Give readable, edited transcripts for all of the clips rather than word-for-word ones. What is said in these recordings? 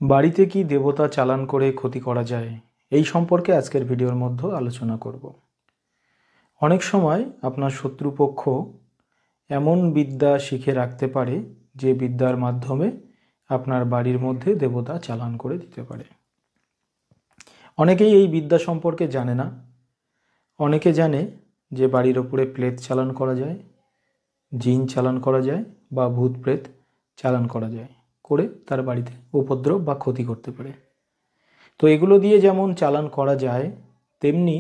বাড়িতে কি দেবতা চালান করে ক্ষতি করা যায়, এই সম্পর্কে আজকের ভিডিওর মধ্যে আলোচনা করব। অনেক সময় আপনার শত্রুপক্ষ এমন বিদ্যা শিখে রাখতে পারে যে বিদ্যার মাধ্যমে আপনার বাড়ির মধ্যে দেবতা চালান করে দিতে পারে। অনেকেই এই বিদ্যা সম্পর্কে জানে না। অনেকে জানে যে বাড়ির ওপরে প্লেট চালান করা যায়, জিন চালান করা যায় বা ভূত প্রেত চালান করা যায়, করে তার বাড়িতে উপদ্রব বা ক্ষতি করতে পারে। তো এগুলো দিয়ে যেমন চালান করা যায়, তেমনি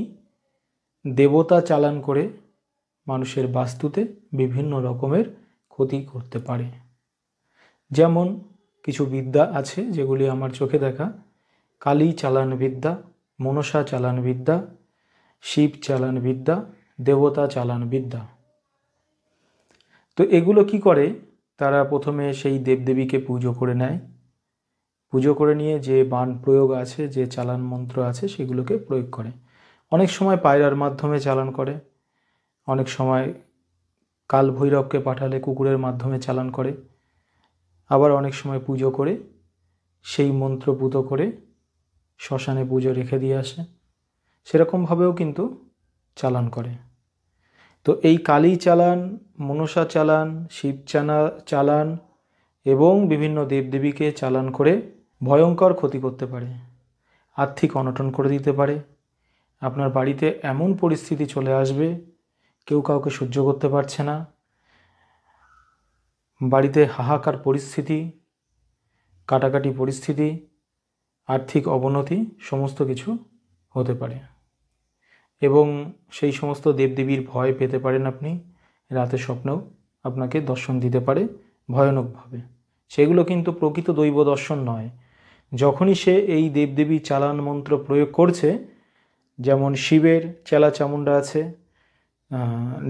দেবতা চালান করে মানুষের বাস্তুতে বিভিন্ন রকমের ক্ষতি করতে পারে। যেমন কিছু বিদ্যা আছে যেগুলি আমার চোখে দেখা: কালী চালান বিদ্যা, মনসা চালান বিদ্যা, শিব চালান বিদ্যা, দেবতা চালান বিদ্যা। তো এগুলো কি করে, তারা প্রথমে সেই দেবদেবীকে পুজো করে নেয়। পুজো করে নিয়ে যে বাণ প্রয়োগ আছে, যে চালান মন্ত্র আছে, সেগুলোকে প্রয়োগ করে। অনেক সময় পায়রার মাধ্যমে চালান করে, অনেক সময় কাল ভৈরবকে পাঠালে কুকুরের মাধ্যমে চালান করে, আবার অনেক সময় পুজো করে সেই মন্ত্র পুত করে শ্মশানে পুজো রেখে দিয়ে আসে, সেরকমভাবেও কিন্তু চালান করে। তো এই কালী চালান, মনসা চালান, শিব চালান এবং বিভিন্ন দেবদেবীকে চালান করে ভয়ঙ্কর ক্ষতি করতে পারে, আর্থিক অনটন করে দিতে পারে। আপনার বাড়িতে এমন পরিস্থিতি চলে আসবে, কেউ কাউকে সহ্য করতে পারছে না, বাড়িতে হাহাকার পরিস্থিতি, কাটাকাটি পরিস্থিতি, আর্থিক অবনতি সমস্ত কিছু হতে পারে। এবং সেই সমস্ত দেবদেবীর ভয় পেতে পারেন আপনি। রাতে স্বপ্নেও আপনাকে দর্শন দিতে পারে ভয়ানকভাবে। সেগুলো কিন্তু প্রকৃত দৈব দর্শন নয়। যখনই সে এই দেবদেবী চালান মন্ত্র প্রয়োগ করছে, যেমন শিবের চেলা চামুণ্ডা আছে,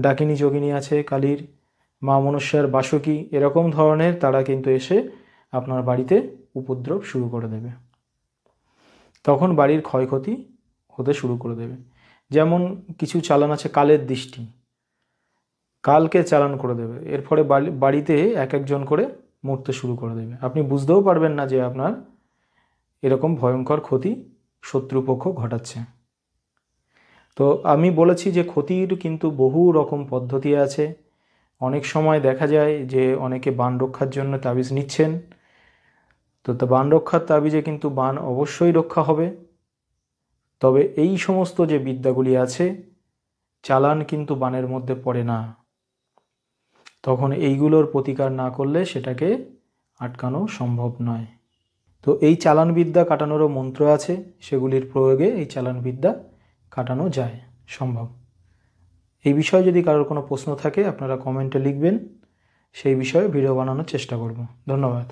ডাকিনী যোগিনী আছে কালীর, মা মনসার বাসুকী, এরকম ধরনের তারা কিন্তু এসে আপনার বাড়িতে উপদ্রব শুরু করে দেবে। তখন বাড়ির ক্ষয়ক্ষতি হতে শুরু করে দেবে। যেমন কিছু চালান আছে কালের দৃষ্টি, কালকে চালান করে দেবে। এর ফলে বাড়িতে এক একজন করে মরতে শুরু করে দেবে। আপনি বুঝতেও পারবেন না যে আপনার এরকম ভয়ঙ্কর ক্ষতি শত্রুপক্ষ ঘটাচ্ছে। তো আমি বলেছি যে ক্ষতির কিন্তু বহু রকম পদ্ধতি আছে। অনেক সময় দেখা যায় যে অনেকে বাণ রক্ষার জন্য তাবিজ নিচ্ছেন। তো বাণ রক্ষার তাবিজে কিন্তু বাণ অবশ্যই রক্ষা হবে, তবে এই সমস্ত যে বিদ্যাগুলি আছে, চালান কিন্তু বাণের মধ্যে পড়ে না। তখন এইগুলোর প্রতিকার না করলে সেটাকে আটকানো সম্ভব নয়। তো এই চালান বিদ্যা কাটানোরও মন্ত্র আছে, সেগুলির প্রয়োগে এই চালান বিদ্যা কাটানো যায়, সম্ভব। এই বিষয়ে যদি কারোর কোনো প্রশ্ন থাকে আপনারা কমেন্টে লিখবেন, সেই বিষয়ে ভিডিও বানানোর চেষ্টা করব। ধন্যবাদ।